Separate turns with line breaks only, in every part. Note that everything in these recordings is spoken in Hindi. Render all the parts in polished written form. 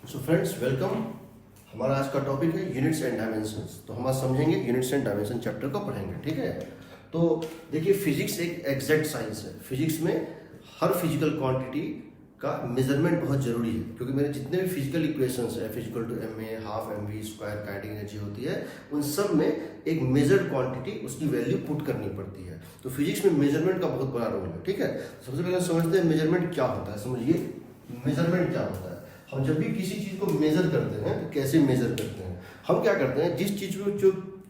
So friends welcome. हमारा आज का टॉपिक है यूनिट्स एंड डायमेंशंस। तो हम आज समझेंगे यूनिट्स एंड डायमेंशन चैप्टर को पढ़ेंगे, ठीक है। तो देखिए, फिजिक्स एक एग्जैक्ट साइंस है। फिजिक्स में हर फिजिकल क्वांटिटी का मेजरमेंट बहुत जरूरी है, क्योंकि मेरे जितने भी फिजिकल इक्वेशंस है, physical to M A, half M V square, kinetic energy होती है, उन सब में एक मेजर्ड क्वांटिटी उसकी वैल्यू पुट करनी पड़ती है। तो फिजिक्स में मेजरमेंट का बहुत बड़ा रोल है, ठीक है। सबसे पहले समझते हैं मेजरमेंट क्या होता है। समझिए मेजरमेंट क्या होता है। हम जब भी किसी चीज को मेजर करते हैं तो कैसे मेजर करते हैं। हम क्या करते हैं, जिस चीज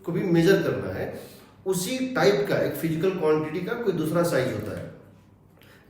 को भी मेजर करना है उसी टाइप का एक फिजिकल क्वांटिटी का कोई दूसरा साइज होता है।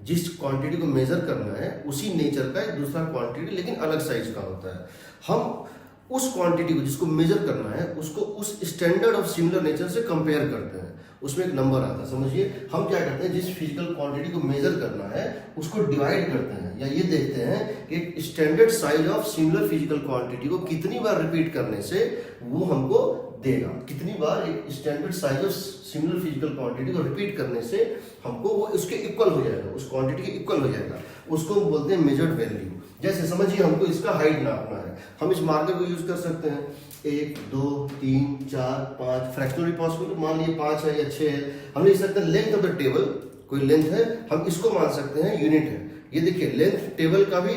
जिस क्वांटिटी को मेजर करना है उसी नेचर का एक दूसरा क्वांटिटी लेकिन अलग साइज का होता है। हम उस क्वांटिटी को जिसको मेजर करना है उसको उस स्टैंडर्ड ऑफ सिमिलर नेचर से कंपेयर करते हैं। उसमें एक नंबर आता है। समझिए, हम क्या करते हैं, जिस फिजिकल क्वांटिटी को मेजर करना है उसको डिवाइड करते हैं, या ये देखते हैं कि एक standard size of similar physical quantity को कितनी बार रिपीट करने से वो हमको देगा। कितनी बार एक standard size of similar physical quantity को रिपीट करने से हमको वो उसके इक्वल हो जाएगा, उस क्वांटिटी के इक्वल हो जाएगा। उसको हम बोलते हैं मेजर्ड वैल्यू। जैसे समझिए, हमको इसका हाइट नापना है, हम इस मार्कर को यूज कर सकते हैं। 1 2 3 4 5 फ्रैक्शनली पॉसिबल, मान लीजिए 5 है या 6 है। हम लिख सकते हैं लेंथ ऑफ द टेबल, कोई लेंथ है, हम इसको मान सकते हैं यूनिट है। ये देखिए, लेंथ टेबल का भी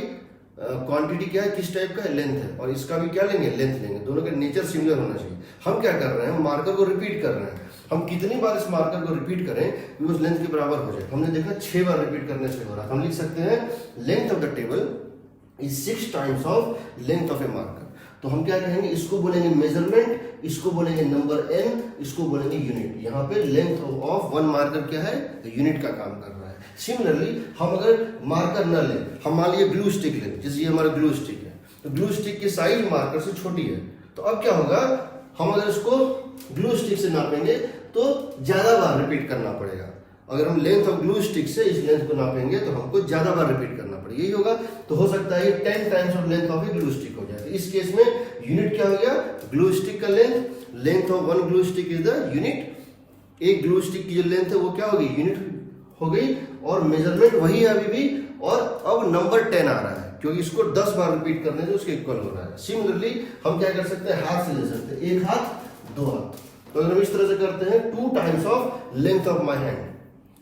क्वांटिटी क्या है, किस टाइप का है, लेंथ है, और इसका भी क्या लेंगे, लेंथ लेंगे। दोनों का नेचर सिमिलर होना चाहिए। हम क्या कर रहे हैं, हम मार्कर को रिपीट कर रहे हैं। हम कितनी बार इस मार्कर को रिपीट करें कि उस लेंथ के बराबर हो जाए। हमने देखा 6 बार रिपीट करने से हो रहा है। हम लिख सकते हैं length of the table is 6 times of length of A marker. तो हम क्या कहेंगे, इसको बोलेंगे मेजरमेंट, इसको बोलेंगे नंबर एन, इसको बोलेंगे यूनिट। यहाँ पे लेंथ ऑफ वन मार्कर क्या है, यूनिट का काम कर रहा है। सिमिलरली हम अगर मार्कर न लें, हम मान लीजिए ग्लू स्टिक लें, जैसे ये हमारा ग्लू स्टिक है, तो ग्लू स्टिक की साइज मार्कर से छोटी है। तो अब क्या होगा, हम अगर इसको ग्लू स्टिक से नापेंगे तो ज्यादा बार रिपीट करना पड़ेगा। अगर हम लेंथ ऑफ ग्लू स्टिक से इस लेंथ को नापेंगे तो हमको ज्यादा बार रिपीट करना पड़ेगा। यही होगा। तो हो सकता है 10 times of length of A glue stick हो जाए। इस केस में यूनिट क्या हो गया, ग्लू स्टिक का length of one glue stick is the unit. एक ग्लू स्टिक की जो लेंथ है वो क्या होगी, यूनिट हो गई। और मेजरमेंट वही है अभी भी, और अब नंबर 10 आ रहा है क्योंकि इसको 10 बार रिपीट करने से उसके इक्वल हो रहा है। सिमिलरली हम क्या कर सकते हैं, हाथ से ले सकते हैं, एक हाथ दो हाथ। तो अगर हम इस तरह से करते हैं 2 times of length of my hand.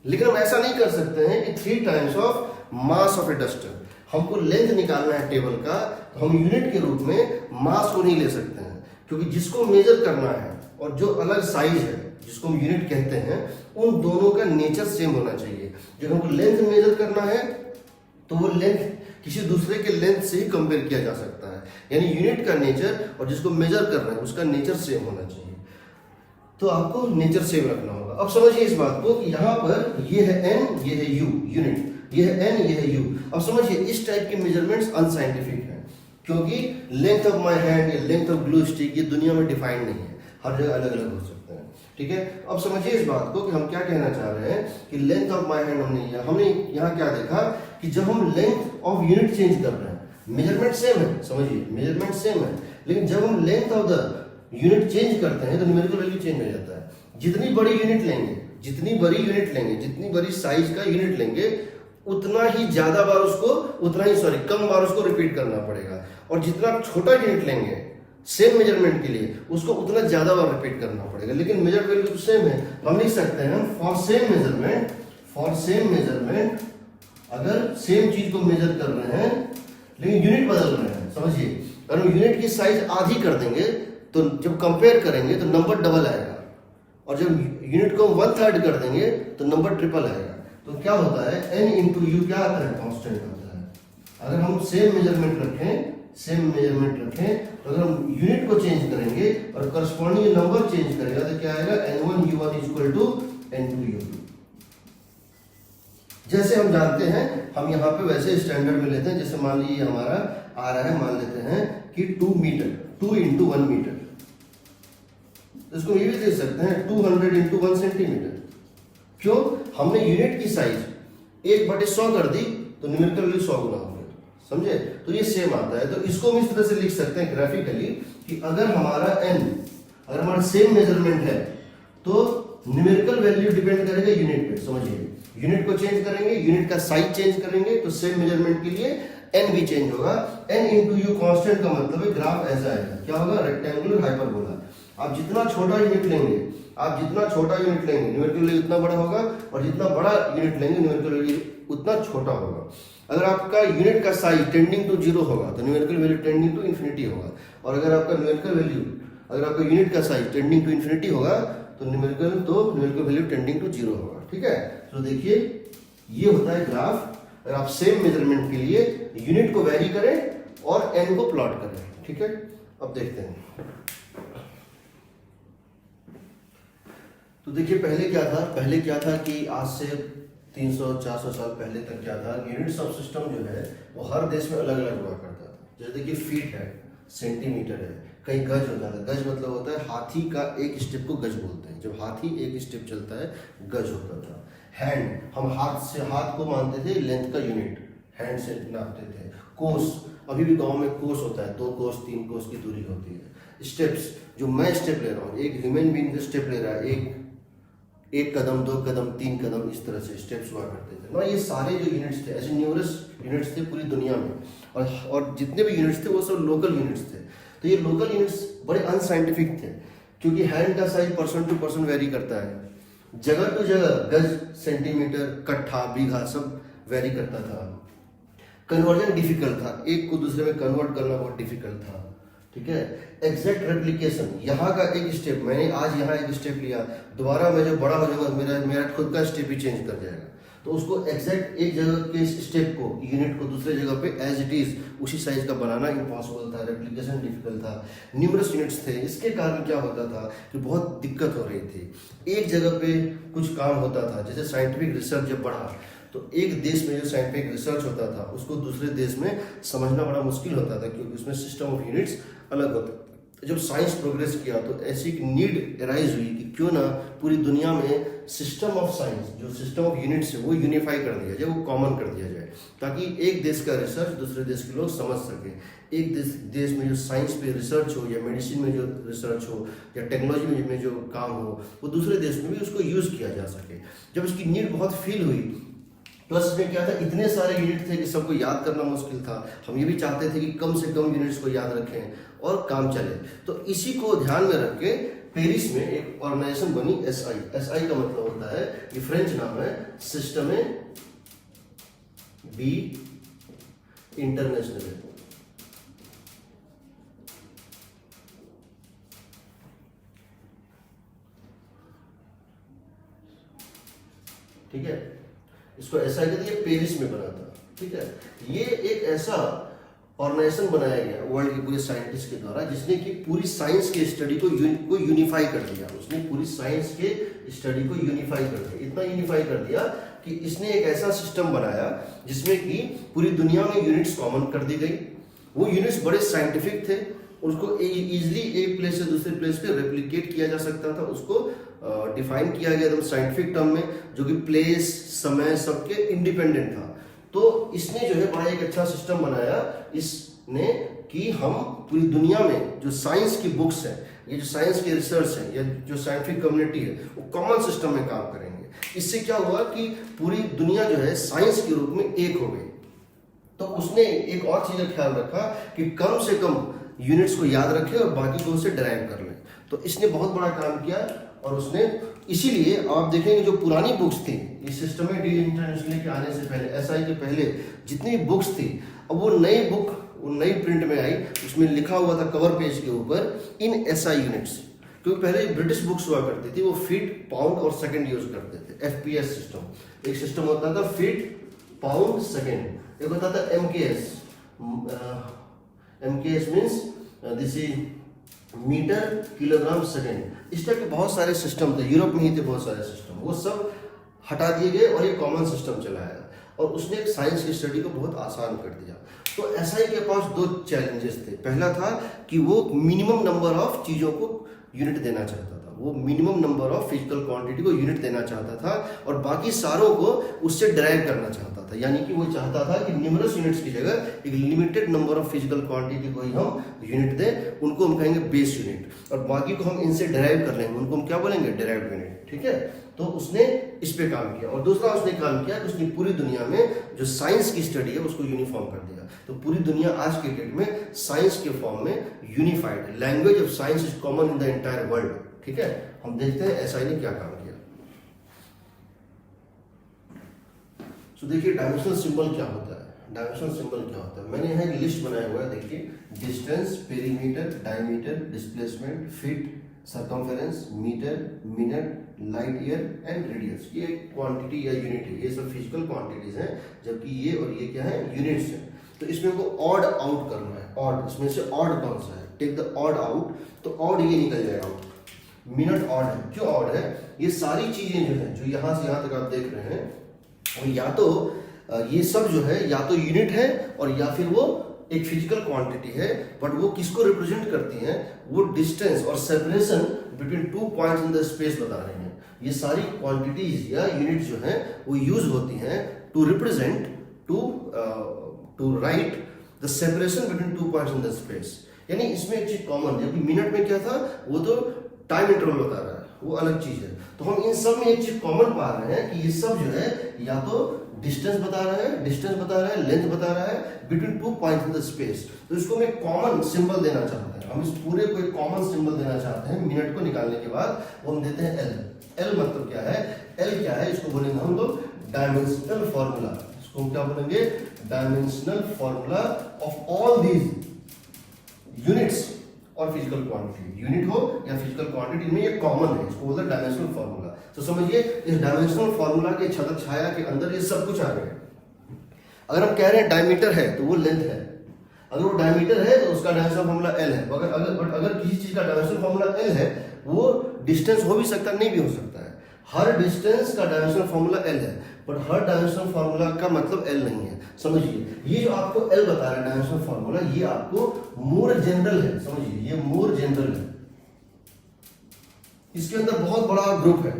लेकिन हम ऐसा नहीं कर सकते हैं कि 3 times of mass of A duster. हमको लेंथ निकालना है टेबल का, तो हम यूनिट के रूप में मास को नहीं ले सकते हैं, क्योंकि जिसको मेजर करना है और जो अलग साइज है जिसको हम यूनिट कहते हैं, उन दोनों का नेचर सेम होना चाहिए। जब हमको लेंथ मेजर करना है तो वो लेंथ किसी दूसरे के लेंथ से ही कंपेयर किया जा सकता है। यानी यूनिट का नेचर और जिसको मेजर कर रहे हैं उसका नेचर सेम होना चाहिए। तो आपको नेचर सेम रखना होगा। अब समझिए इस बात को कि यहाँ पर ये है एन, ये है यू, यूनिट, ये है एन, ये है यू। अब समझिए, इस टाइप के मेजरमेंट्स अनसाइंटिफिक हैं, क्योंकि लेंथ ऑफ माई हैंड या लेंथ ऑफ ग्लू स्टिक ये दुनिया में डिफाइंड नहीं है, हर जगह अलग अलग हो सकते हैं, ठीक है। अब समझिए इस बात को कि हम क्या कहना चाह रहे हैं कि लेंथ ऑफ माई हैंड हमने यहाँ क्या देखा कि जब हम लेंथ ऑफ यूनिट चेंज कर रहे हैं, मेजरमेंट सेम है, समझिए मेजरमेंट सेम है, लेकिन जब हम length of the unit change करते हैं तो न्यूमेरिकल वैल्यू चेंज हो जाता है। जितनी बड़ी यूनिट लेंगे, जितनी बड़ी यूनिट लेंगे, जितनी बड़ी साइज का यूनिट लेंगे, उतना ही ज्यादा बार उसको कम बार उसको रिपीट करना पड़ेगा। और जितना छोटा यूनिट लेंगे सेम मेजरमेंट के लिए, उसको उतना ज्यादा बार रिपीट करना पड़ेगा। लेकिन मेजर वैल्यू तो सेम है। हम लिख सकते हैं फॉर सेम मेजरमेंट, अगर सेम चीज को मेजर कर रहे हैं लेकिन यूनिट बदल रहे हैं। समझिए, अगर हम यूनिट की साइज आधी कर देंगे तो जब कंपेयर करेंगे तो नंबर डबल आएगा, और जब यूनिट को 1/3 कर देंगे तो नंबर ट्रिपल आएगा। तो क्या होता है, n इंटू यू क्या आता है, कांस्टेंट आता है। अगर हम सेम मेजरमेंट रखें तो अगर हम यूनिट को चेंज करेंगे और करस्पॉन्डिंग नंबर चेंज करेगा तो क्या आएगा, n1 u1 equal to n2 u2। जैसे हम जानते हैं, हम यहाँ पे वैसे स्टैंडर्ड में लेते हैं। जैसे मान लीजिए हमारा आ रहा है, मान लेते हैं कि 2 मीटर, 2 इंटू 1 मीटर। इसको ये भी दे सकते हैं 200 इंटू 1 सेंटीमीटर। क्यों, हमने यूनिट की साइज 1/100 कर दी तो न्यूमेरिकल वैल्यू 100 गुना हो गया, समझे। तो ये सेम आता है। तो इसको हम इस तरह से लिख सकते हैं ग्राफिकली कि अगर हमारा हमारा सेम मेजरमेंट है तो न्यूमेरिकल वैल्यू डिपेंड करेगा यूनिट पे। समझिए, यूनिट को चेंज करेंगे, यूनिट का साइज चेंज करेंगे तो सेम मेजरमेंट के लिए एन भी चेंज होगा। एन इंटू यू कांस्टेंट का मतलब है ग्राफ ऐसा आएगा, क्या होगा, रेक्टेंगुलर हाइपरबोला। आप जितना छोटा यूनिट लेंगे, न्यूमेरिकल वैल्यू उतना बड़ा होगा, और जितना बड़ा यूनिट लेंगे न्यूमेरिकल वैल्यू उतना छोटा होगा। अगर आपका यूनिट का साइज टेंडिंग टू जीरो होगा तो numerical value tending to infinity होगा, और अगर आपका यूनिट का साइज टेंडिंग टू इन्फिनिटी होगा तो numerical value tending to zero होगा। ठीक है, तो देखिए ये होता है ग्राफ। अगर आप सेम मेजरमेंट के लिए यूनिट को वेरी करें और एन को प्लॉट करें। ठीक है, अब देखते हैं। तो देखिए पहले क्या था कि आज से 300-400 साल पहले तक क्या था, यूनिट्स ऑफ सिस्टम जो है वो हर देश में अलग अलग हुआ करता था। जैसे देखिए फीट है, सेंटीमीटर है, कहीं गज होता था। गज मतलब होता है हाथी का एक स्टेप को गज बोलते हैं, जब हाथी एक स्टेप चलता है गज होता था। हैंड, हम हाथ को मानते थे लेंथ का यूनिट, हैंड से नापते थे। कोस, अभी भी गांव में कोस होता है, 2 कोस 3 कोस की दूरी होती है। स्टेप्स, जो मैं स्टेप ले रहा हूँ, एक ह्यूमन बीइंग जो स्टेप ले रहा है, एक कदम 2 कदम 3 कदम, इस तरह से स्टेप्स हुआ करते थे ना। ये सारे जो यूनिट्स थे ऐसे न्यूमरस यूनिट्स थे पूरी दुनिया में, और जितने भी यूनिट्स थे वो सब लोकल यूनिट्स थे। तो ये लोकल यूनिट्स बड़े अनसाइंटिफिक थे, क्योंकि हैंड का size person to person vary करता है, जगह टू जगह गज, सेंटीमीटर, कट्ठा, बीघा सब वेरी करता था। कन्वर्जन डिफिकल्ट था, एक को दूसरे में कन्वर्ट करना बहुत डिफिकल्ट था। ठीक है, एग्जैक्ट रेप्लिकेशन, यहाँ का एक स्टेप, मैंने आज यहाँ एक स्टेप लिया, दोबारा मैं जो बड़ा हो जाऊंगा मेरा खुद का स्टेप ही चेंज कर जाएगा। तो उसको एग्जैक्ट एक जगह के स्टेप को, यूनिट को दूसरे जगह पे एज इट इज उसी साइज का बनाना इम्पॉसिबल था, रेप्लिकेशन डिफिकल्ट था। न्यूमरस यूनिट्स थे, इसके कारण क्या होता था कि बहुत दिक्कत हो रही थी। एक जगह पे कुछ काम होता था, जैसे साइंटिफिक रिसर्च जब बढ़ा तो एक देश में जो साइंटिफिक रिसर्च होता था उसको दूसरे देश में समझना बड़ा मुश्किल होता था, क्योंकि उसमें सिस्टम ऑफ यूनिट्स अलग होता था। जब साइंस प्रोग्रेस किया तो ऐसी एक नीड अराइज हुई कि क्यों ना पूरी दुनिया में सिस्टम ऑफ साइंस, जो सिस्टम ऑफ यूनिट्स है वो यूनिफाई कर दिया जाए, वो कॉमन कर दिया जाए, ताकि एक देश का रिसर्च दूसरे देश के लोग समझ सकें। एक देश में जो साइंस पे रिसर्च हो, या मेडिसिन में जो रिसर्च हो, या टेक्नोलॉजी में जो काम हो, वो दूसरे देश में भी उसको यूज किया जा सके। जब इसकी नीड बहुत फील हुई, प्लस में क्या था, इतने सारे यूनिट थे कि सबको याद करना मुश्किल था। हम ये भी चाहते थे कि कम से कम यूनिट्स को याद रखें और काम चले। तो इसी को ध्यान में रख के पेरिस में एक ऑर्गेनाइजेशन बनी, एसआई का मतलब होता है, ये फ्रेंच नाम है, सिस्टमे डी इंटरनेशनल। ठीक है, इसको ऐसा कहते हैं, पेरिस में बना था। ठीक है, ये एक ऐसा ऑर्गेनाइजेशन बनाया गया वर्ल्ड के पूरे साइंटिस्ट के द्वारा, जिसने कि पूरी साइंस के स्टडी को यूनिफाई कर दिया। उसने पूरी साइंस के स्टडी को यूनिफाई कर दिया, इतना यूनिफाई कर दिया कि इसने एक ऐसा सिस्टम बनाया जिसमें कि पूरी दुनिया में यूनिट्स कॉमन कर दी गई। वो यूनिट्स बड़े साइंटिफिक थे, उसको इजिली एक प्लेस से दूसरे प्लेस पे रेप्लिकेट किया जा सकता था। उसको डिफाइन किया गया एकदम साइंटिफिक टर्म में, जो कि प्लेस, समय सबके इंडिपेंडेंट था। तो इसने जो है बड़ा एक अच्छा सिस्टम बनाया इसने, कि हम पूरी दुनिया में जो साइंस की बुक्स हैं, ये जो साइंस की रिसर्च है, या जो साइंटिफिक कम्युनिटी है, वो कॉमन सिस्टम में काम करेंगे। इससे क्या हुआ कि पूरी दुनिया जो है साइंस के रूप में एक हो गई। तो उसने एक और चीज का ख्याल रखा कि कम से कम यूनिट्स को याद रखें और बाकी को उससे डराइव कर लें। तो इसने बहुत बड़ा काम किया, और उसने इसीलिए आप देखेंगे जो पुरानी बुक्स थी, इस सिस्टम में डी इंटरनेशनल के आने से पहले, एसआई के पहले जितनी बुक्स थी, अब वो नई प्रिंट में आई, उसमें लिखा हुआ था कवर पेज के ऊपर इन एसआई यूनिट्स। क्योंकि पहले ब्रिटिश बुक्स हुआ करती थी, वो फीट, पाउंड और सेकंड यूज करते थे। एफपीएस सिस्टम, एक सिस्टम होता था फीट, पाउंड, सेकंड। एक होता था MKS. MKS means this is metre, kilogram, second. इस टाइप के बहुत सारे सिस्टम थे, यूरोप में ही थे बहुत सारे सिस्टम, वो सब हटा दिए गए और एक कॉमन सिस्टम चलाया। और उसने एक साइंस की स्टडी को बहुत आसान कर दिया। तो एसआई के पास 2 चैलेंजेस थे। पहला था कि वो मिनिमम नंबर ऑफ चीजों को यूनिट देना चाहता था, वो minimum number of physical quantity को यूनिट देना चाहता था और बाकी सारों को उससे डिराइव करना चाहता था। यानी कि वो चाहता था कि न्यूमरस यूनिट्स की जगह एक limited number of physical quantity को ही हम यूनिट दें, उनको हम कहेंगे बेस यूनिट, और बाकी को हम इनसे डिराइव कर लेंगे, उनको हम क्या बोलेंगे, डिराइव्ड यूनिट। ठीक है, तो उसने इस पे काम किया। और दूसरा उसने काम किया कि उसने पूरी दुनिया में जो साइंस की स्टडी है उसको यूनिफॉर्म कर दिया। तो पूरी दुनिया आज के डेट में साइंस के फॉर्म में यूनिफाइड है। Language of science is common in the entire world. ठीक है, हम देखते हैं एसआई ने क्या काम किया। तो देखिए डायमेंशनल सिंबल क्या होता है। डायमेंशनल सिंबल क्या होता है, मैंने यहाँ एक लिस्ट बनाया हुआ है। देखिए, distance, perimeter, diameter, displacement, feet, circumference, metre, minute, light year and radius, ये क्वांटिटी या यूनिट है। ये सब फिजिकल क्वांटिटीज हैं, जबकि ये और ये क्या है, यूनिट्स हैं। तो इसमें को ऑड आउट करना है। ऑड, इसमें से ऑड कौन सा है, टेक द ऑड आउट, तो ऑड ये निकल जाएगा। मिनट ऑड है, क्यों ऑड है, ये सारी चीजें जो है, जो यहाँ से यहाँ तक आप देख रहे हैं, और या तो ये सब जो है या तो यूनिट है और या फिर वो एक फिजिकल क्वांटिटी है, बट वो किसको रिप्रेजेंट करती हैं, वो डिस्टेंस और separation between 2 points in the space बता रहे हैं। ये सारी क्वांटिटीज या यूनिट जो है वो यूज होती हैं to represent, to write the separation between 2 points in the space. यानी इसमें एक चीज कॉमन है, जबकि मिनट में क्या था, वो तो टाइम इंटरवल बता रहा है, वो अलग चीज है। तो हम इन सब में एक चीज कॉमन पा रहे हैं कि ये सब जो है या तो डिस्टेंस बता रहा है, लेंथ बता रहा है between 2 points in the space. तो इसको हम एक कॉमन सिंबल देना चाहते हैं। हम इस पूरे को एक कॉमन सिंबल देना चाहते हैं। मिनट को निकालने के बाद वो हम देते हैं एल। एल मतलब क्या है, एल क्या है, इसको बोलेंगे हम लोग डायमेंशनल फॉर्मूला। इसको हम क्या बोलेंगे, dimensional formula of all these units और फिजिकल क्वांटिटी। यूनिट हो या फिजिकल क्वांटिटी में ये कॉमन है, इसको बोलते हैं डायमेंशनल फॉर्मूला। तो समझिए इस डायमेंशनल फॉर्मूला के छत्र छाया के अंदर ये सब कुछ आ गया। अगर हम कह रहे हैं डायमीटर है तो वो लेंथ है, अगर वो डायमीटर है तो उसका डायमेंशनल फॉर्मूला एल है। अगर किसी चीज का डायमेंशनल फॉर्मूला एल है, वो डिस्टेंस हो भी सकता है, नहीं भी हो सकता है। हर डिस्टेंस का डायमेंशनल फॉर्मूला एल है, बट हर डायमेंशनल फॉर्मूला का मतलब एल नहीं है। समझिए, ये जो आपको एल बता रहा है डायमेंशनल फॉर्मूला, ये आपको मोर जनरल है। समझिए, ये मोर जनरल है। इसके अंदर बहुत बड़ा ग्रुप है,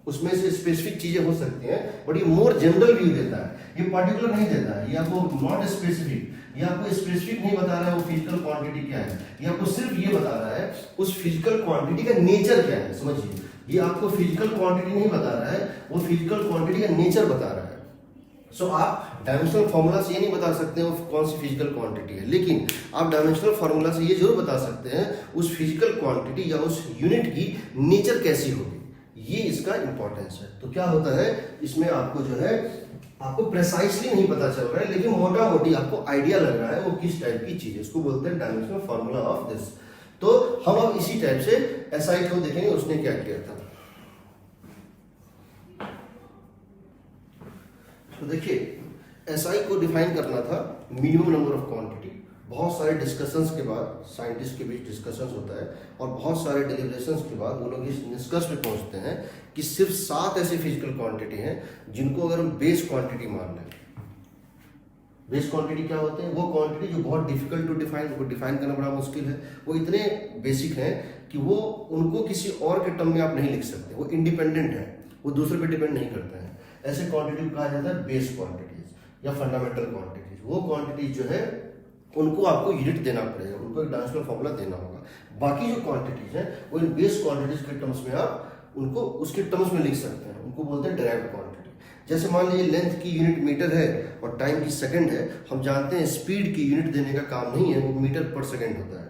उसमें से स्पेसिफिक चीजें हो सकती हैं, बट ये मोर जनरल व्यू देता है, ये पर्टिकुलर नहीं देता है। ये आपको नॉट स्पेसिफिक, ये आपको स्पेसिफिक नहीं बता रहा है वो फिजिकल क्वांटिटी क्या है, ये आपको सिर्फ ये बता रहा है उस फिजिकल क्वांटिटी का नेचर क्या है। समझिए, ये आपको फिजिकल क्वांटिटी नहीं बता रहा है, वो फिजिकल क्वांटिटी का नेचर बता रहा है। सो आप डायमेंशनल फॉर्मूला से ये नहीं बता सकते वो कौन सी फिजिकल क्वांटिटी है, लेकिन आप डायमेंशनल फॉर्मूला से ये जरूर बता सकते हैं उस फिजिकल क्वांटिटी या उस यूनिट की नेचर कैसी होगी। ये इसका इंपॉर्टेंस है। तो क्या होता है, इसमें आपको जो है आपको प्रेसाइसली नहीं पता चल रहा है, लेकिन मोटा मोटी आपको आइडिया लग रहा है वो किस टाइप की चीज है। इसको बोलते हैं डायमेंशनल फॉर्मूला ऑफ दिस। तो हम अब इसी टाइप से एसआई को देखेंगे उसने क्या किया था। तो देखिए, एसआई को डिफाइन करना था मिनिमम नंबर ऑफ क्वांटिटी। बहुत सारे डिस्कशंस के बाद, साइंटिस्ट के बीच डिस्कशंस होता है और बहुत सारे डिलिब्रेशंस के बाद वो लोग इस निष्कर्ष पे पहुंचते हैं कि सिर्फ 7 ऐसे फिजिकल क्वांटिटी हैं जिनको अगर हम बेस क्वांटिटी मान लें। बेस क्वांटिटी क्या होते हैं, वो क्वांटिटी जो बहुत डिफिकल्ट टू डिफाइन, वो डिफाइन करना बड़ा मुश्किल है, वो इतने बेसिक हैं कि वो उनको किसी और के टर्म में आप नहीं लिख सकते, वो इंडिपेंडेंट है, वो दूसरे पे डिपेंड नहीं करते हैं। ऐसे क्वांटिटी को कहा जाता है बेस क्वांटिटीज या फंडामेंटल क्वांटिटीज। वो क्वांटिटीज जो है उनको आपको यूनिट देना पड़ेगा, उनको एक डायमेंशनल फॉर्मूला देना होगा। बाकी जो क्वांटिटीज हैं वो इन बेस क्वांटिटीज के टर्म्स में आप उनको उसके टर्म्स में लिख सकते हैं, उनको बोलते हैं डिराइव्ड क्वांटिटी। जैसे मान लीजिए लेंथ की यूनिट मीटर है और टाइम की सेकंड है, हम जानते हैं स्पीड की यूनिट देने का काम नहीं है, वो मीटर पर सेकंड होता है।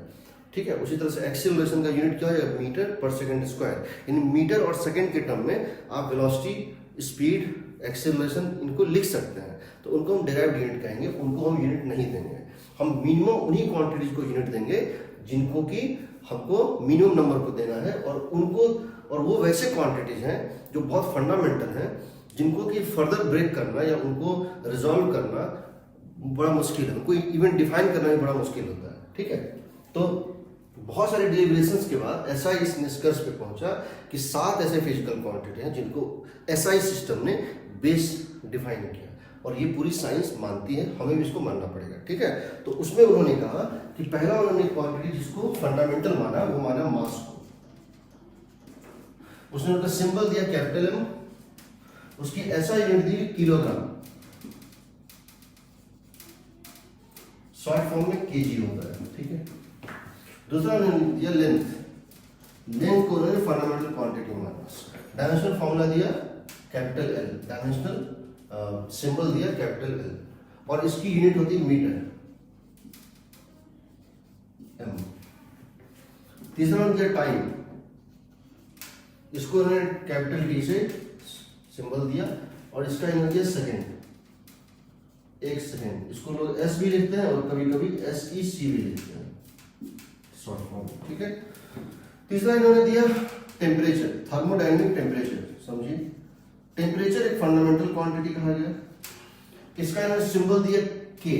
ठीक है, उसी तरह से एक्सेलरेशन का यूनिट क्या है, मीटर पर सेकंड स्क्वायर। इन मीटर और सेकंड के टर्म में आप वेलोसिटी, स्पीड, एक्सेलरेशन इनको लिख सकते हैं, तो उनको हम डिराइव्ड यूनिट कहेंगे, उनको हम यूनिट नहीं देंगे। हम मिनिमम उन्हीं क्वांटिटीज को यूनिट देंगे जिनको कि हमको मिनिमम नंबर को देना है, और वो वैसे क्वांटिटीज हैं जो बहुत फंडामेंटल हैं, जिनको कि फर्दर ब्रेक करना या उनको रिजॉल्व करना बड़ा मुश्किल है, उनको इवन डिफाइन करना भी बड़ा मुश्किल होता है। ठीक है, तो बहुत सारे डिलिब्रेशंस के बाद एसआई इस निष्कर्ष पे पहुंचा कि 7 ऐसे फिजिकल क्वांटिटी हैं जिनको एसआई सिस्टम ने बेस डिफाइन किया, और ये पूरी साइंस मानती है, हमें भी इसको मानना पड़ेगा। ठीक है, तो उसमें उन्होंने कहा कि पहला उन्होंने क्वांटिटी जिसको फंडामेंटल माना, वो माना मास को। उसने उसका सिंबल दिया कैपिटल एम, उसकी ऐसा यूनिट दी किलोग्राम, शॉर्ट फॉर्म में केजी होता है, ठीक है। दूसरा उन्होंने दिया लेंथ, लेंथ को उन्होंने फंडामेंटल क्वांटिटी माना, डायमेंशनल फॉर्मूला दिया कैपिटल एल, डायमेंशनल सिंबल दिया कैपिटल एल, और इसकी यूनिट होती है मीटर एम। तीसरा उन्होंने दिया टाइम, इसको उन्होंने कैपिटल टी से सिंबल दिया, और इसका यूनिट दिया सेकेंड, एक सेकेंड, इसको लोग एस भी लिखते हैं और कभी कभी एस ई सी भी लिखते हैं शॉर्ट फॉर्म, ठीक है। तीसरा इन्होंने दिया टेम्परेचर, थर्मोडायनेमिक टेम्परेचर, समझिए टेम्परेचर एक फंडामेंटल क्वांटिटी कहा गया, इसका इन्होंने सिंबल दिया के।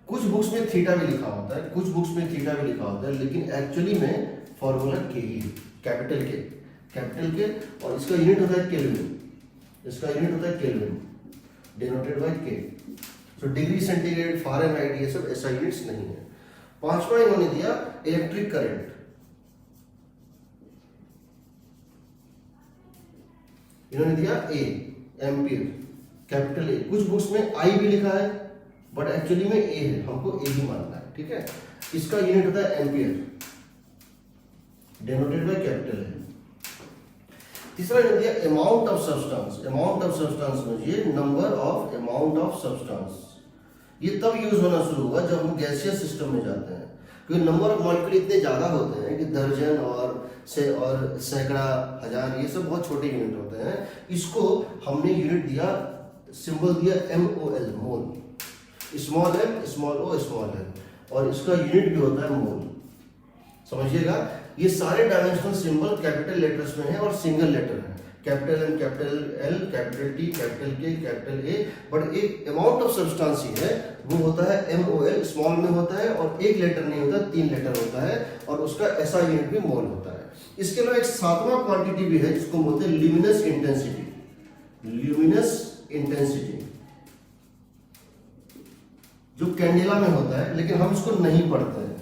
कुछ बुक्स में थीटा भी लिखा होता है, कुछ बुक्स में थीटा भी लिखा होता है, लेकिन एक्चुअली में फॉर्मूला के ही, कैपिटल के, और इसका यूनिट होता है केल्विन, इसका यूनिट होता है केल्विन डिनोटेड बाय के। सो डिग्री सेंटीग्रेड, फारेनहाइट, ये सब ऐसा यूनिट्स नहीं है। पांचवा इन्होंने दिया इलेक्ट्रिक करंट, इन्होंने दिया ए, एम्पियर, कैपिटल ए। कुछ बुक्स में आई भी लिखा है बट एक्चुअली में ए है, हमको ए ही मानना है, ठीक है। इसका यूनिट होता है ampere denoted by capital A. तीसरा इन्होंने दिया amount of substance, amount of substance में ये number of amount of substance, ये तब यूज होना शुरू हुआ जब हम गैसियस सिस्टम में जाते हैं, क्योंकि नंबर ऑफ मॉलिक्यूल इतने ज्यादा होते हैं कि दर्जन और सैकड़ा, हजार, ये सब बहुत छोटे यूनिट होते हैं। इसको हमने यूनिट दिया, सिंबल दिया MOL, mole, small m small o small l, और इसका यूनिट भी होता है मोल। समझिएगा ये सारे डायमेंशनल सिंबल कैपिटल लेटर्स में है और सिंगल लेटर है, capital M, capital L, capital T, capital K, capital A, but एक अमाउंट ऑफ सब्सटेंस ही है, वो होता है MOL, स्मॉल में होता है, और एक लेटर नहीं होता, 3 लेटर होता है, और उसका ऐसा यूनिट भी मोल होता है। इसके अलावा एक सातवां क्वांटिटी भी है जिसको बोलते हैं ल्यूमिनस इंटेंसिटी, ल्यूमिनस इंटेंसिटी, जो कैंडेला में होता है, लेकिन हम इसको नहीं पढ़ते हैं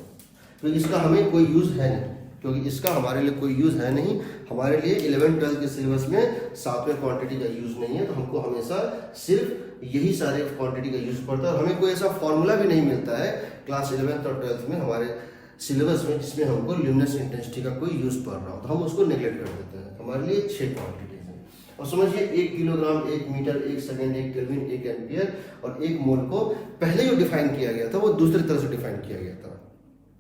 क्योंकि इसका हमें कोई यूज है नहीं, क्योंकि इसका हमारे लिए कोई यूज है नहीं। हमारे लिए 11-12 के सिलेबस में सातवें क्वांटिटी का यूज नहीं है, तो हमको हमेशा सिर्फ यही सारे क्वांटिटी का यूज पड़ता है, और हमें कोई ऐसा फॉर्मूला भी नहीं मिलता है क्लास 11th और 12th में हमारे सिलेबस में जिसमें हमको ल्यूमिनस इंटेंसिटी का कोई यूज पड़ रहा हो, तो हम उसको नेग्लेक्ट कर देते हैं। हमारे लिए 6 क्वांटिटीज हैं, और समझिए 1 kilogram, 1 metre, 1 second, 1 kelvin, 1 ampere और 1 मोल को पहले जो डिफाइन किया गया था वो दूसरी तरह से डिफाइन किया गया था।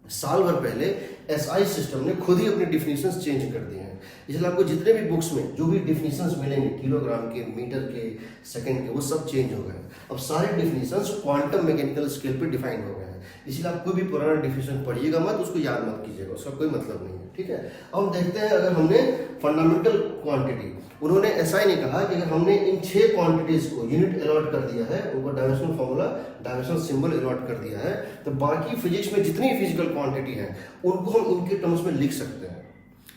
साल भर पहले SI सिस्टम ने खुद ही अपने डिफिनीशंस चेंज कर दिए हैं, इसलिए आपको जितने भी बुक्स में जो भी डिफिनीशंस मिलेंगे किलोग्राम के, मीटर के, सेकंड के, वो सब चेंज हो गए हैं। अब सारे डिफिनीशंस क्वांटम मैकेनिकल स्केल पे डिफाइन हो गए हैं, इसलिए आप कोई भी पुराना डिफिनीशन पढ़िएगा मत, उसको याद मत कीजिएगा, उसका कोई मतलब नहीं है, ठीक है। अब हम देखते हैं, अगर हमने फंडामेंटल क्वांटिटी, उन्होंने SI ने कहा कि अगर हमने इन 6 क्वांटिटीज को यूनिट अलॉट कर दिया है, उनको dimensional formula, dimensional symbol allot कर दिया है, तो बाकी फिजिक्स में जितनी फिजिकल क्वांटिटी है उनको हम इनके टर्म्स में लिख सकते हैं।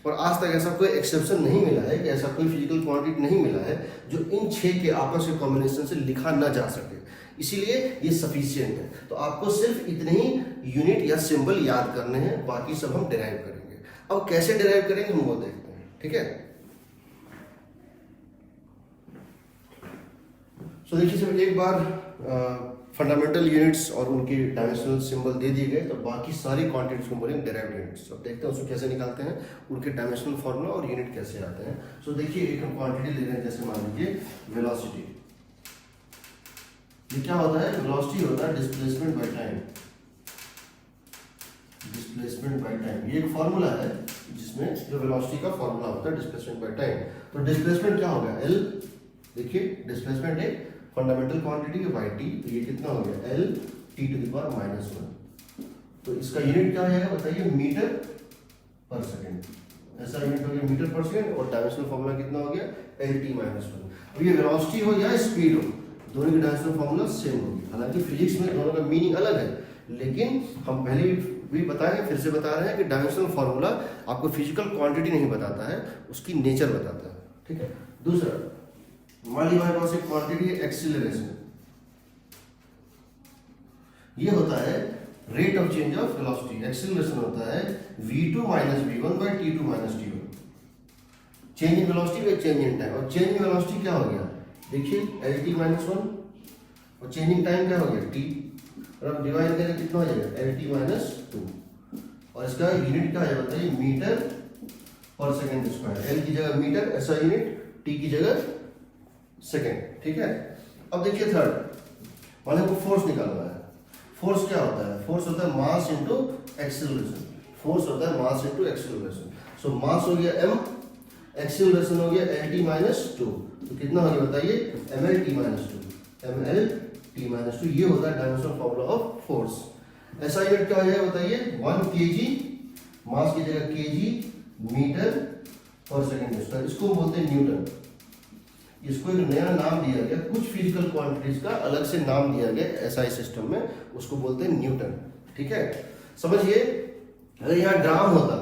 और आज तक ऐसा कोई एक्सेप्शन नहीं मिला है कि ऐसा कोई फिजिकल क्वांटिटी नहीं मिला है जो इन 6 के आपस के कॉम्बिनेशन से लिखा ना जा सके, इसीलिए ये सफिशिएंट है। तो आपको सिर्फ इतने ही यूनिट या सिंबल याद करने हैं, बाकी सब हम डिराइव करेंगे। अब कैसे डिराइव करेंगे हम वो देखते हैं, ठीक है। सो देखिए, जब एक बार फंडामेंटल यूनिट्स और उनकी डायमेंशनल सिंबल दे दिए गए, तो बाकी सारी क्वांटिटीज को बोलेंगे डिराइव्ड यूनिट्स। अब देखते हैं उसको कैसे निकालते हैं, उनके डायमेंशनल फॉर्मूला और यूनिट कैसे आते हैं। सो देखिए, एक हम क्वांटिटी ले रहे हैं, जैसे मान लीजिए वेलोसिटी। ये क्या होता है? वेलोसिटी होता है displacement by time, displacement by time. ये एक फॉर्मूला है जिसमें जो वेलोसिटी का फॉर्मूला होता है डिस्प्लेसमेंट बाय टाइम। तो डिस्प्लेसमेंट क्या होगा? एल, देखिए डिस्प्लेसमेंट एक फंडामेंटल क्वांटिटी है बाई टी, तो ये कितना हो गया? L T to the power -1। तो इसका यूनिट क्या आएगा बताइए? मीटर पर सेकंड। ऐसा यूनिट हो गया मीटर पर सेकंड, और डायमेंशनल फॉर्मूला कितना हो गया? L T -1। अब ये वेलोसिटी हो या स्पीड हो, दोनों की डायमेंशनल फॉर्मूला सेम होगी। हालांकि फिजिक्स में दोनों का मीनिंग अलग है, लेकिन हम पहले भी बताएंगे, फिर से बता रहे हैं कि डायमेंशनल फॉर्मूला आपको फिजिकल क्वांटिटी नहीं बताता है, उसकी नेचर बताता है, ठीक है। दूसरा, मान लीजिए हमारे पास एक क्वांटिटी है एक्सीलरेशन, ये होता है rate of change of velocity. Acceleration होता है v2 - v1 by t2 - t1। Change in velocity व चेंज इन टाइम। और चेंज इन वेलोसिटी क्या हो गया, देखिए LT-1 और चेंजिंग टाइम क्या हो गया T, और अब डिवाइड करें कितना हो जाएगा LT-2, और इसका यूनिट क्या है बताइए, मीटर पर सेकंड स्क्वायर। L की जगह मीटर ऐसा यूनिट, T की जगह सेकंड, ठीक है। अब देखिए थर्ड, मान लो फोर्स निकालना है। फोर्स क्या होता है, फोर्स होता है मास इनटू एक्सीलरेशन, फोर्स होता है मास इनटू एक्सीलरेशन। सो मास हो गया m, एक्सीलरेशन हो गया LT-2, तो कितना हो गया बताइए, mlt-2, mlt-2, ये होता है डायमेंशनल फॉर्मूला ऑफ फोर्स। ऐसा यूनिट क्या हो जाएगा बताइए, 1 kg, मास की जगह kg मीटर पर सेकंड स्क्वायर, इसको बोलते हैं न्यूटन। इसको एक नया नाम दिया गया, कुछ फिजिकल क्वांटिटीज का अलग से नाम दिया गया एसआई सिस्टम में, उसको बोलते हैं न्यूटन, ठीक है। समझिए अगर यहाँ ग्राम होता,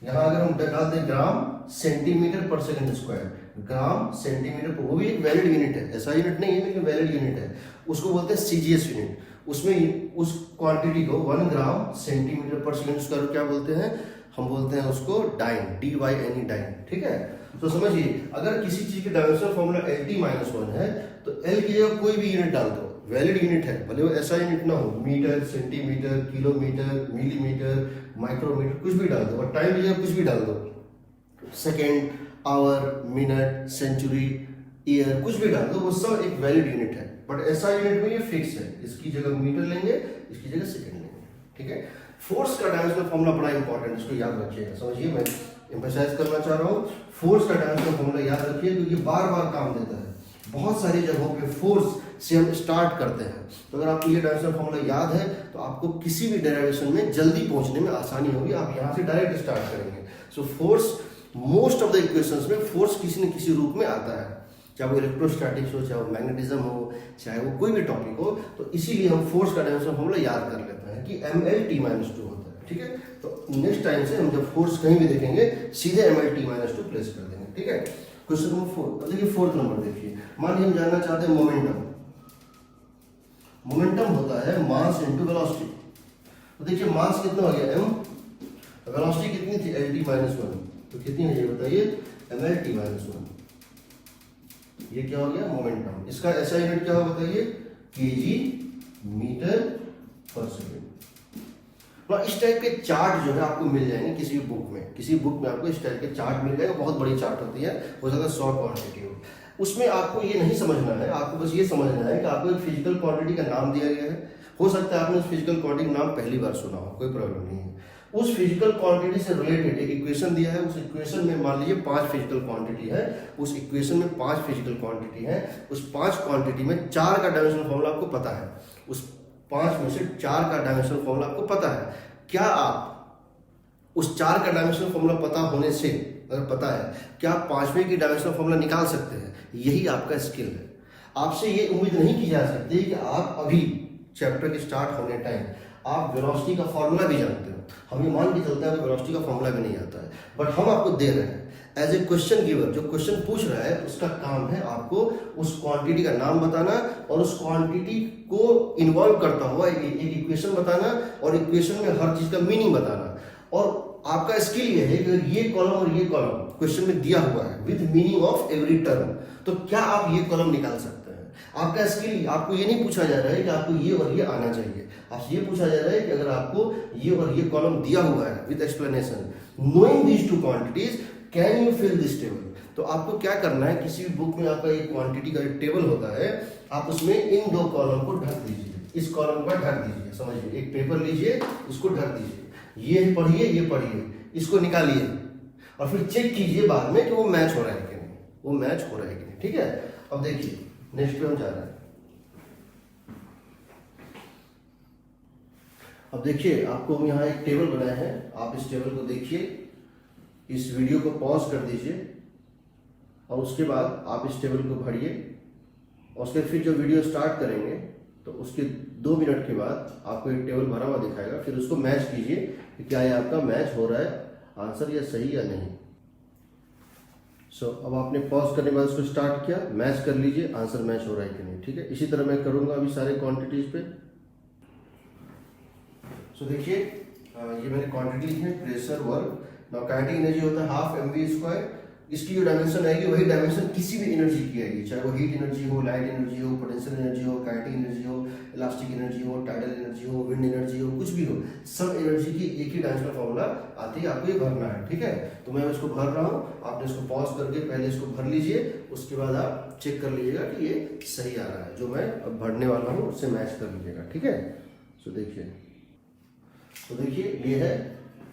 यहाँ अगर हम डालते हैं ग्राम सेंटीमीटर पर सेकंड स्क्वायर, ग्राम सेंटीमीटर पर, वो भी एक वैलिड यूनिट है, ऐसा यूनिट नहीं है लेकिन वैलिड यूनिट है, उसको बोलते हैं सीजीएस यूनिट। उसमें उस क्वांटिटी को 1 ग्राम सेंटीमीटर पर सेकंड स्क्वायर क्या बोलते हैं, हम बोलते हैं उसको डाइन, DYNE डाइन, ठीक है। तो समझिए अगर किसी चीज के डायमेंशनल फॉर्मूला LT-1 है तो L की जगह कोई भी यूनिट डाल दो, वैलिड यूनिट है, भले वो ऐसा यूनिट ना हो, metre, centimetre, kilometre, millimetre, micrometre, कुछ भी डाल दो, और टाइम की जगह कुछ भी डाल दो, second, hour, minute, century, year, कुछ भी डाल दो, वो सब एक वैलिड यूनिट है। बट ऐसा यूनिट में ये फिक्स है, इसकी जगह मीटर लेंगे, इसकी जगह सेकेंड लेंगे, ठीक है। फोर्स का डायमेंशनल फॉर्मूला बड़ा इंपॉर्टेंट, इसको याद रखिएगा। समझिए मैं एम्फसाइज करना चाह रहा हूँ, फोर्स का डायमेंशनल फॉर्मूला याद रखिए क्योंकि बार बार काम देता है। बहुत सारी जगहों पे फोर्स से हम स्टार्ट करते हैं, तो अगर आपको ये डायमेंशनल फॉर्मूला याद है तो आपको किसी भी डेरिवेशन में जल्दी पहुंचने में आसानी होगी, आप यहाँ से डायरेक्ट स्टार्ट करेंगे। So force, most of the equations में फोर्स किसी न किसी रूप में आता है, चाहे वो इलेक्ट्रोस्टैटिक्स हो, चाहे वो मैग्नेटिज्म हो, चाहे वो कोई भी टॉपिक हो, तो इसीलिए हम फोर्स का डायमेंशनल फॉर्मूला याद कर लेते हैं कि mlt-2 होता है, ठीक है। तो नेक्स्ट टाइम से हम जब फोर्स कहीं भी देखेंगे सीधे mlt-2 प्लेस कर देंगे, ठीक है। क्वेश्चन नंबर 4, अब देखिए फोर्थ नंबर देखिए, मान लीजिए हम जानना चाहते हैं मोमेंटम। मोमेंटम होता है मास इनटू वेलोसिटी। तो देखिए मास कितना हो गया m, वेलोसिटी कितनी थी LT-1, तो कितनी है ये बताइए, mlt-1, ये क्या हो गया मोमेंटम। इसका ऐसा यूनिट क्या हो बताइए, केजी मीटर पर सेकेंड। इस टाइप के चार्ट जो है आपको मिल जाएंगे किसी बुक में, किसी बुक में आपको इस टाइप के चार्ट मिल जाएगा, बहुत बड़ी चार्ट होती है, हो सकता है 100 क्वांटिटी हो। उसमें आपको ये नहीं समझना है, आपको बस ये समझना है कि आपको एक फिजिकल क्वांटिटी का नाम दिया गया है, हो सकता है आपने उस फिजिकल क्वांटिटी का नाम पहली बार सुना हो, कोई प्रॉब्लम नहीं है। उस फिजिकल क्वांटिटी से रिलेटेड एक इक्वेशन दिया है, उस इक्वेशन में मान लीजिए 5 फिजिकल क्वांटिटी है, उस इक्वेशन में 5 फिजिकल क्वांटिटी है, उस 5 क्वांटिटी में 4 का डायमेंशनल फॉर्मूला आपको पता है, उस 5 में से 4 का डायमेंशनल फॉर्मूला आपको पता है। क्या आप उस 4 का डायमेंशनल फॉर्मूला पता होने से, अगर पता है, क्या आप 5वें की डायमेंशनल फॉर्मूला निकाल सकते हैं? यही आपका स्किल है। आपसे ये उम्मीद नहीं की जा सकती कि आप अभी चैप्टर के स्टार्ट होने टाइम आप वेलोसिटी का फॉर्मूला भी जानते हो, हमें मान के चलता है वेलोसिटी का फॉर्मूला भी नहीं आता है, बट हम आपको दे रहे हैं एज ए क्वेश्चन गिवर। जो क्वेश्चन पूछ रहा है उसका काम है आपको उस क्वांटिटी का नाम बताना और उस क्वांटिटी को इन्वॉल्व करता हुआ एक इक्वेशन बताना और इक्वेशन में हर चीज का मीनिंग बताना। और आपका स्किल ये है कि ये कॉलम और ये कॉलम क्वेश्चन में दिया हुआ है with meaning of every term, तो क्या आप ये कॉलम निकाल सकते हैं? आपका स्किल, आपको ये नहीं पूछा जा रहा है कि आपको ये और ये आना चाहिए, आपसे ये पूछा जा रहा है कि अगर आपको ये और ये कॉलम दिया हुआ है with explanation, knowing these two quantities, can you fill this table? तो आपको क्या करना है, किसी भी बुक में आपका एक क्वांटिटी का एक टेबल होता है, आप उसमें इन 2 कॉलम को ढक दीजिए, इस कॉलम को ढक दीजिए। समझिए, एक पेपर लीजिए, इसको ढक दीजिए, ये पढ़िए, इसको निकालिए और फिर चेक कीजिए बाद में कि वो मैच हो रहा है कि नहीं, वो मैच हो रहा है कि नहीं, ठीक है। अब देखिए नेक्स्ट पे हम जा रहे हैं। अब देखिए आपको हम यहाँ एक टेबल बनाए हैं, आप इस टेबल को देखिए, इस वीडियो को पॉज कर दीजिए और उसके बाद आप इस टेबल को भरिए और उसके फिर जो वीडियो स्टार्ट करेंगे तो उसके 2 मिनट के बाद आपको एक टेबल भरा हुआ दिखाएगा, फिर उसको मैच कीजिए कि क्या ये आपका मैच हो रहा है आंसर या सही या नहीं। अब आपने पॉज करने के बाद उसको स्टार्ट किया, मैच कर लीजिए आंसर मैच हो रहा है कि नहीं, ठीक है। इसी तरह मैं करूंगा अभी सारे क्वांटिटीज पे। देखिए ये मैंने क्वांटिटी लिखी है, pressure, work. Now kinetic energy होता है ½ mv², इसकी जो डायमेंशन आएगी वही डायमेंशन किसी भी एनर्जी की आएगी, चाहे वो हीट एनर्जी हो, लाइट एनर्जी हो, पोटेंशियल एनर्जी हो, काइनेटिक एनर्जी हो, इलास्टिक एनर्जी हो, टाइडल एनर्जी हो, विंड एनर्जी हो, कुछ भी हो, सब एनर्जी की एक ही डायमेंशनल फॉर्मूला आती है, आपको ये भरना है। ठीक है, तो मैं इसको भर रहा हूँ, आपने इसको पॉज करके पहले इसको भर लीजिए, उसके बाद आप चेक कर लीजिएगा कि ये सही आ रहा है, जो मैं अब भरने वाला हूँ उससे मैच कर लीजिएगा। ठीक है, तो देखिए ये है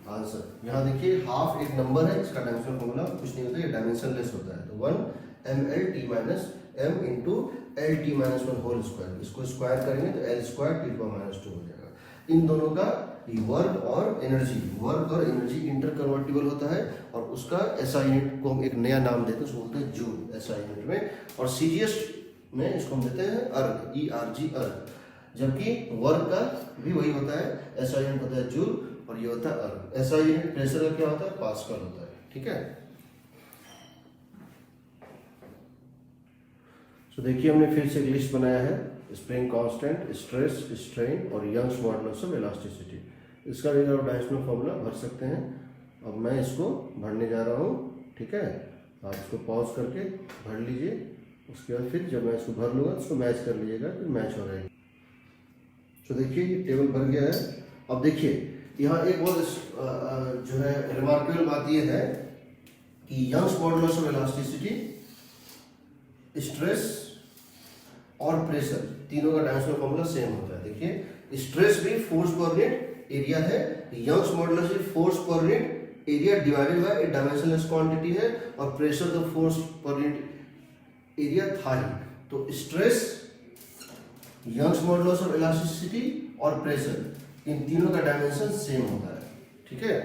आंसर। यहाँ देखिए हाफ एक नंबर है, इसका डायमेंशनल फॉर्मूला कुछ नहीं होता, ये डायमेंशनलेस होता है। तो 1 ml minus m into L T minus one whole square, इसको स्क्वायर करेंगे तो L square T power minus 2 हो जाएगा। इन दोनों का वर्क और एनर्जी इंटर कन्वर्टिबल होता है, और उसका एसआई यूनिट को हम एक नया नाम देते हैं, उसको बोलते हैं जूल एसआई यूनिट में, और सीजीएस में इसको हम देते हैं अर्ग, ERG अर्ग। जबकि वर्क का भी वही होता है, एसआई यूनिट होता है जूल और ये होता है अर्ग। एसआई यूनिट प्रेशर का क्या होता है, पास्कल होता है। ठीक है, तो देखिए हमने फिर से एक लिस्ट बनाया है, स्प्रिंग कांस्टेंट, स्ट्रेस, स्ट्रेन और यंग्स मॉडुलस ऑफ इलास्टिसिटी। इसका भी आप डायमेंशनल फॉर्मूला भर सकते हैं। अब मैं इसको भरने जा रहा हूँ। ठीक है, आप इसको पॉज करके भर लीजिए, उसके बाद फिर जब मैं इसको भर लूँगा उसको मैच कर लीजिएगा कि मैच हो रहेगी। तो देखिए ये टेबल भर गया है। अब देखिए यहाँ एक बहुत जो है रिमार्केबल बात ये है कि Young's modulus of elasticity, stress और प्रेशर तीनों का डायमेंशनल फॉर्मूला सेम होता है। देखिए स्ट्रेस भी फोर्स पर यूनिट एरिया है, यंग्स मॉडुलस भी force per unit area divided by a dimensionless quantity है, और pressure the force per unit area था ही। तो stress, Young's modulus of elasticity और प्रेशर, इन तीनों का डायमेंशन सेम होता है। ठीक है,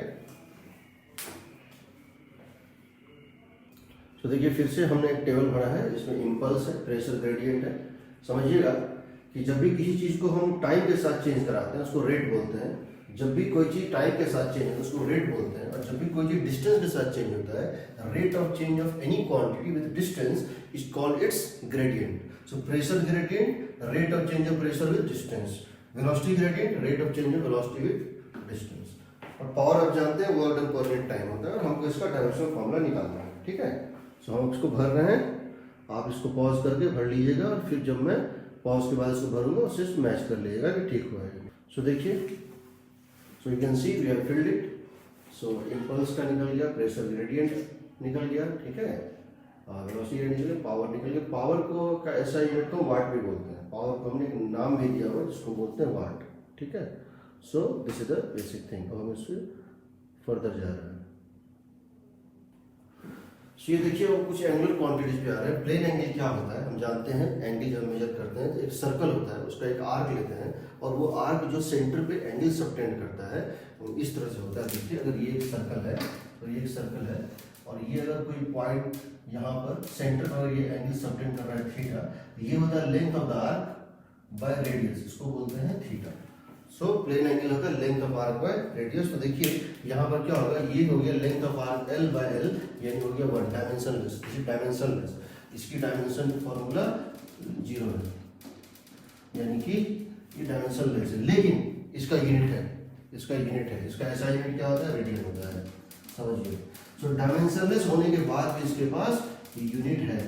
तो देखिए फिर से हमने एक टेबल भरा है, इसमें इंपल्स है, प्रेशर ग्रेडियंट है। समझिएगा कि जब भी किसी चीज को हम टाइम के साथ चेंज कराते हैं उसको रेट बोलते हैं, जब भी कोई चीज टाइम के साथ चेंज होता है उसको रेट बोलते हैं, और जब भी कोई चीज डिस्टेंस के साथ चेंज होता है, rate of change of any quantity with distance is called its gradient. So pressure gradient, rate of change of pressure with distance, velocity gradient, rate of change of velocity with distance, और पावर आप जानते हैं वर्क डन पर यूनिट टाइम होता है, और हमको इसका डायमेंशनल फॉर्मूला निकालना है। ठीक है, सो हम इसको भर रहे हैं, आप इसको पॉज करके भर लीजिएगा, और फिर जब मैं पॉज के बाद इसको भरूंगा उससे मैच कर लीजिएगा कि ठीक हुआ है। सो देखिए, so you can see we have filled it. So impulse का निकल गया, प्रेशर ग्रेडियंट निकल गया, ठीक है, वेलोसिटी निकल गया, पावर निकल गया। पावर को का ऐसा यूनिट को वाट भी बोलते हैं, पावर को हमने एक नाम भी दिया हुआ है जिसको बोलते हैं वाट। ठीक है, so this is the basic thing. अब हम इससे फर्दर जा रहे हैं। ये देखिए वो कुछ एंगुलर क्वांटिटीज पे आ रहे हैं। प्लेन एंगल क्या होता है, हम जानते हैं, एंगल जब मेजर करते हैं तो एक सर्कल होता है, उसका एक आर्क लेते हैं, और वो आर्क जो सेंटर पे एंगल सबटेंड करता है वो इस तरह से होता है। देखिए अगर ये एक सर्कल है, तो ये एक सर्कल है, और ये अगर कोई पॉइंट यहाँ पर सेंटर पर ये एंगल सबटेंड कर रहा है थीटा, ये होता है length of the arc by radius, इसको बोलते हैं थीटा। सो प्लेन एंगल होता है length of arc by radius. तो देखिए यहाँ पर क्या होगा, ये हो गया length of arc L by L, यानी हो गया 1 डायमेंशनलेस। डायमेंशनलेस, इसकी डायमेंशन फॉर्मूला 0 है, यानी कि ये डायमेंशनलेस है, लेकिन इसका यूनिट है, इसका ऐसा यूनिट क्या होता है, रेडियन होता है, समझिए। सो डायमेंशनलेस होने के बाद भी इसके पास यूनिट है।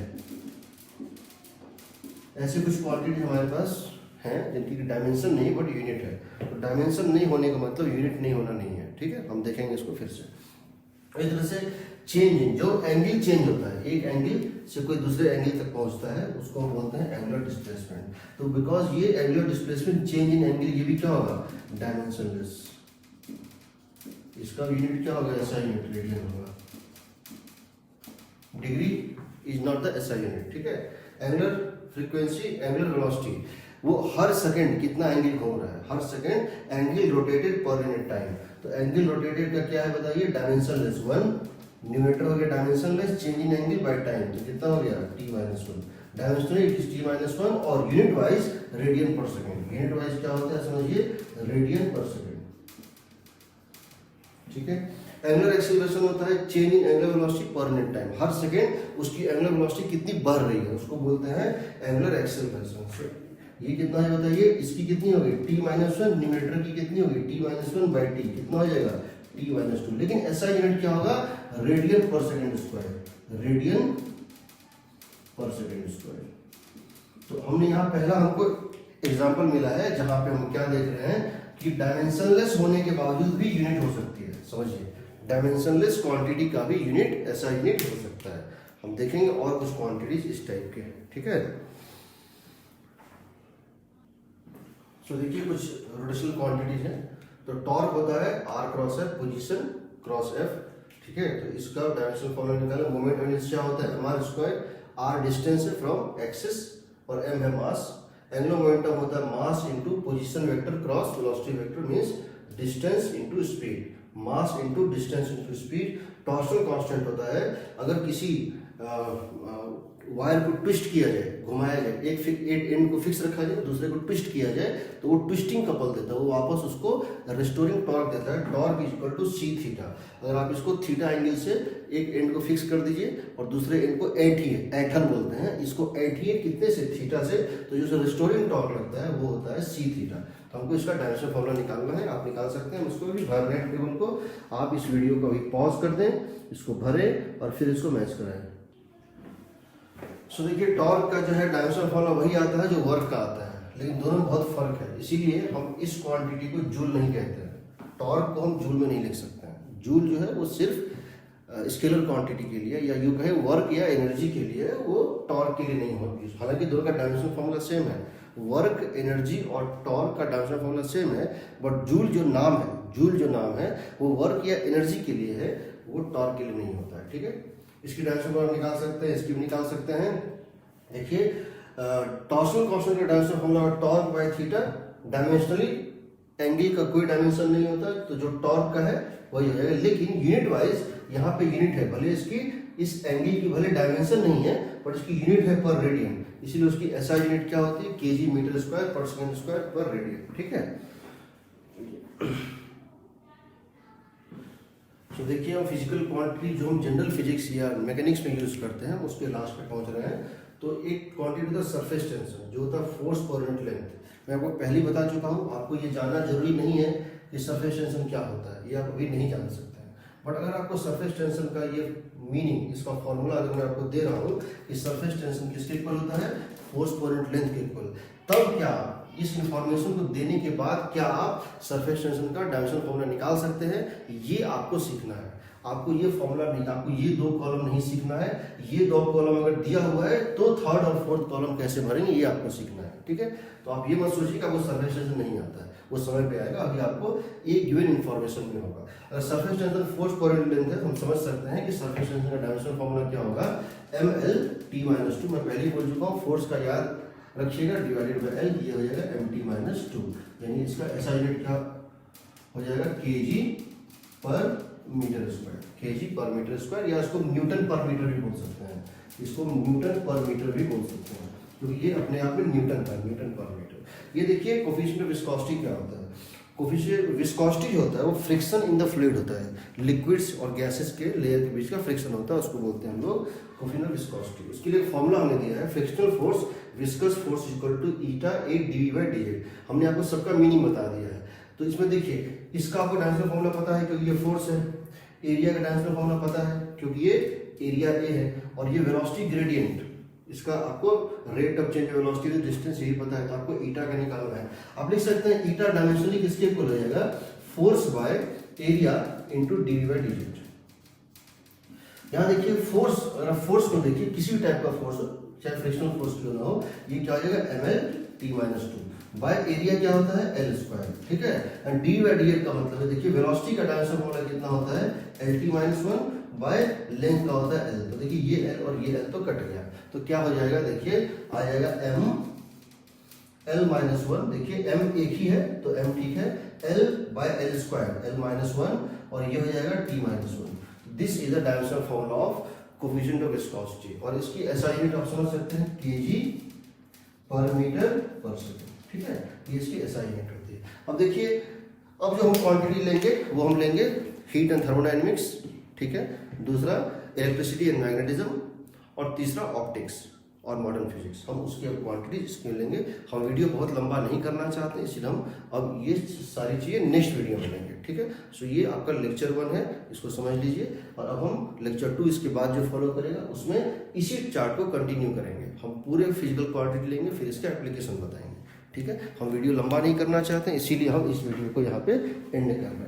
ऐसे कुछ क्वांटिटी हमारे पास हैं जिनकी डायमेंशन नहीं बट यूनिट है। तो डायमेंशन नहीं होने का मतलब यूनिट नहीं होना नहीं है। ठीक है, हम देखेंगे इसको फिर से। इस तरह से चेंज, जो एंगल चेंज होता है, एक एंगल से कोई दूसरे एंगल तक पहुंचता है, उसको हम बोलते हैं एंगुलर डिस्प्लेसमेंट। तो बिकॉज ये angular displacement change in angle, ये भी क्या होगा, डायमेंशनलेस। इसका यूनिट क्या होगा, ऐसा यूनिट रेडियन होगा। डिग्री इज नॉट द ऐसा यूनिट। ठीक है, एंगुलर फ्रीक्वेंसी, एंगुलर वेलोसिटी, वो हर सेकंड कितना एंगल घूम रहा है, हर second angle rotated per unit time. तो एंगल रोटेटेड का क्या है बताइए, डायमेंशनलेस। 1 न्यूमेरेटर हो गया dimensionless, change in angle by time, तो कितना हो गया t-1। Dimensional it is t-1, और यूनिट वाइज रेडियन पर सेकंड। यूनिट वाइज क्या होता है समझिए, रेडियन पर सेकंड। ठीक है, एंगुलर एक्सीलरेशन होता है चेंज इन एंगुलर वेलोसिटी पर यूनिट टाइम, हर सेकंड उसकी एंगुलर वेलोसिटी कितनी बढ़ रही है उसको बोलते हैं एंगुलर एक्सीलरेशन। ये कितना है बताइए, इसकी कितनी होगी, t-1, न्यूमेरेटर की कितनी होगी, t-1/t, कितना हो जाएगा, t-2। लेकिन ऐसा यूनिट क्या होगा, रेडियन पर सेकंड स्क्वायर। रेडियन पर सेकेंड स्क्वायर। तो हमने यहाँ पहला हमको एग्जांपल मिला है जहां पे हम क्या देख रहे हैं कि डायमेंशनलेस होने के बावजूद भी यूनिट हो सकती है। समझिए, डायमेंशनलेस क्वांटिटी का भी यूनिट ऐसा यूनिट हो सकता है। हम देखेंगे और कुछ क्वांटिटीज इस टाइप के, ठीक है। तो देखिए कुछ रोटेशनल क्वांटिटीज हैं। तो टॉर्क होता है R cross F, position cross F, ठीक है। तो इसका डायमेंशनल फॉर्मूला निकालें। मोमेंट ऑन इनर्शिया होता है mr स्क्वायर, आर डिस्टेंस है फ्रॉम एक्सिस और m है मास। एंगुलर मोमेंटम होता है mass into position vector cross velocity vector, means distance into speed, mass into distance into speed. Torsional constant होता है अगर किसी वायर को ट्विस्ट किया जाए, घुमाया जाए, एक एंड को फिक्स रखा जाए, दूसरे को ट्विस्ट किया जाए, तो वो ट्विस्टिंग कपल देता है, वो वापस उसको रिस्टोरिंग टॉर्क देता है। Torque is equal to C theta. अगर आप इसको थीटा एंगल से एक एंड को फिक्स कर दीजिए और दूसरे एंड को ऐंठिए, ऐंठन बोलते हैं इसको, ऐंठिए कितने से, थीटा से, तो जो रिस्टोरिंग टॉर्क लगता है वो होता है सी थीटा। तो हमको इसका डायमेंशन फॉर्मूला निकालना है, आप निकाल सकते हैं। हम इसको भी भर रहे हैं टेबल को। आप इस वीडियो को अभी पॉज कर दें, इसको भरें और फिर इसको मैच कराएं। सो देखिए टॉर्क का जो है डायमेंशन फॉर्मूला वही आता है जो वर्क का आता है, लेकिन दोनों में बहुत फर्क है। इसीलिए हम इस क्वांटिटी को जूल नहीं कहते हैं। टॉर्क को हम जूल में नहीं लिख सकते हैं। जूल जो है वो सिर्फ स्केलर क्वांटिटी के लिए, या यूं कहे वर्क या एनर्जी के लिए, वो टॉर्क के लिए नहीं होती। हालांकि दोनों का डायमेंशन फॉर्मूला सेम है, वर्क, एनर्जी और टॉर्क का डायमेंशन फॉर्मूला सेम है, बट जूल जो नाम है, जूल जो नाम है वो वर्क या एनर्जी के लिए है, वो टॉर्क के लिए नहीं होता है, ठीक है। इसकी डायमेंशन फॉर्मूला निकाल सकते हैं, इसकी भी निकाल सकते हैं। देखिए टॉर्शनल कांस्टेंट का dimension formula torque by theta. Dimensionally angle का कोई डायमेंशन नहीं होता, तो जो टॉर्क का है वही हो जाएगा। लेकिन यूनिट वाइज यहाँ पे यूनिट है, भले इसकी इस एंगल की भले डायमेंशन नहीं है, बट इसकी यूनिट है पर रेडियन, इसीलिए उसकी एसआई यूनिट क्या होती है, केजी मीटर स्क्वायर पर सेकंड स्क्वायर पर रेडियन, ठीक है। तो देखिए हम फिजिकल क्वांटिटी जो हम जनरल फिजिक्स या मैकेनिक्स में यूज करते हैं उसके लास्ट पे पहुंच रहे हैं। तो एक क्वांटिटी होता है सरफेस टेंशन, जो होता है फोर्स पर यूनिट लेंथ। मैं आपको पहले बता चुका हूँ, आपको ये जानना जरूरी नहीं है कि सरफेस टेंशन क्या होता है, ये आप अभी नहीं जान सकते हैं। बट अगर आपको सरफेस टेंशन का ये मीनिंग, इसका फॉर्मूला अगर मैं आपको दे रहा हूँ कि सरफेस टेंशन किसके इक्वल होता है, फोर्स पर यूनिट लेंथ के इक्वल, तब क्या इस इंफॉर्मेशन को देने के बाद क्या आप सरफेस टेंशन का डायमेंशन फॉर्मूला निकाल सकते हैं, ये आपको सीखना है। आपको ये फॉर्मूला नहीं, आपको ये दो कॉलम नहीं सीखना है। ये दो कॉलम अगर दिया हुआ है तो थर्ड और फोर्थ कॉलम कैसे भरेंगे ये आपको सीखना है, ठीक है। तो आप ये मत सोचिए कि आपको सरफेस टेंशन नहीं आता है, वो समय पे आएगा, अभी आपको एक गिवन इन्फॉर्मेशन में होगा। अगर surface tension force per unit length है तो हम समझ सकते हैं कि सरफेस टेंशन का डायमेंशन फॉर्मूला क्या होगा, ml(t-2). मैं पहले ही बोल चुका हूँ, फोर्स का याद रखिएगा, डिवाइडेड बाय एल, ये हो जाएगा mt-2, यानी इसका एसआई यूनिट क्या हो जाएगा, केजी पर मीटर स्क्वायर, केजी पर मीटर स्क्वायर, या इसको न्यूटन पर मीटर भी बोल सकते हैं, इसको न्यूटन पर मीटर भी बोल सकते हैं, क्योंकि ये अपने आप में न्यूटन पर मीटर। ये देखिए कोफिशिएंट ऑफ विस्कोसिटी क्या होता है। कोफिशिएंट विस्कोसिटी जो होता है वो फ्रिक्शन इन द फ्लूइड होता है, लिक्विड्स और गैसेस के लेयर के बीच का फ्रिक्शन होता है, उसको बोलते हैं हम लोग कोफिशिएंट ऑफ विस्कोसिटी। उसके लिए एक फॉर्मूला हमने दिया है, frictional force viscous force equal to eta 8dV/dz। हमने आपको सबका मीनिंग बता दिया है। तो इसमें देखिए इसका आपको डायमेंशन फॉर्मूला पता है क्योंकि ये फोर्स है, एरिया का डायमेंशन फॉर्मूला पता है क्योंकि ये एरिया ए है, और ये वेलोसिटी ग्रेडियंट, इसका आपको rate of change velocity distance यही पता है, तो आपको ईटा का निकालना है। आप लिख सकते हैं ईटा डायमेंशनली किसके इक्वल हो जाएगा, force by area into dV/dz। यहाँ देखिए फोर्स, अगर फोर्स को देखिए किसी भी टाइप का फोर्स, चाहे फ्रिक्शनल फोर्स क्यों ना हो, ये क्या हो जाएगा ml(t-2) बाय एरिया क्या होता है एल स्क्वायर, ठीक है। एंड dV/dz का मतलब है, देखिए वेलोसिटी का डायमेंशन फॉर्मूला कितना होता है, lt-1 बाय लेंथ का होता है l। तो देखिए ये l और ये l तो कट गया, तो क्या हो जाएगा, देखिए आ जाएगा m l-1। देखिए m एक ही है तो m ठीक है, l by L square l-1, और ये हो जाएगा t-1। This is the dimension formula of coefficient of viscosity, और इसकी एसआई यूनिट आप समझ सकते हैं, केजी पर मीटर पर सेकंड, ठीक है। ये इसकी एसआई यूनिट होती है। अब देखिए अब जो हम क्वांटिटी लेंगे वो हम लेंगे हीट एंड थर्मोडायनेमिक्स, ठीक है, दूसरा इलेक्ट्रिसिटी एंड मैग्नेटिज्म, और तीसरा ऑप्टिक्स। और मॉडर्न फिजिक्स, हम उसकी क्वांटिटी इसके लेंगे। हम वीडियो बहुत लंबा नहीं करना चाहते, इसलिए हम अब ये सारी चीज़ें नेक्स्ट वीडियो में लेंगे, ठीक है। सो ये आपका लेक्चर 1 है, इसको समझ लीजिए। और अब हम लेक्चर 2 इसके बाद जो फॉलो करेगा उसमें इसी चार्ट को कंटिन्यू करेंगे। हम पूरे फिजिकल क्वांटिटी लेंगे, फिर इसके एप्लीकेशन बताएंगे, ठीक है। हम वीडियो लंबा नहीं करना चाहते हैं, इसीलिए हम इस वीडियो को यहाँ पे एंड कर रहे हैं।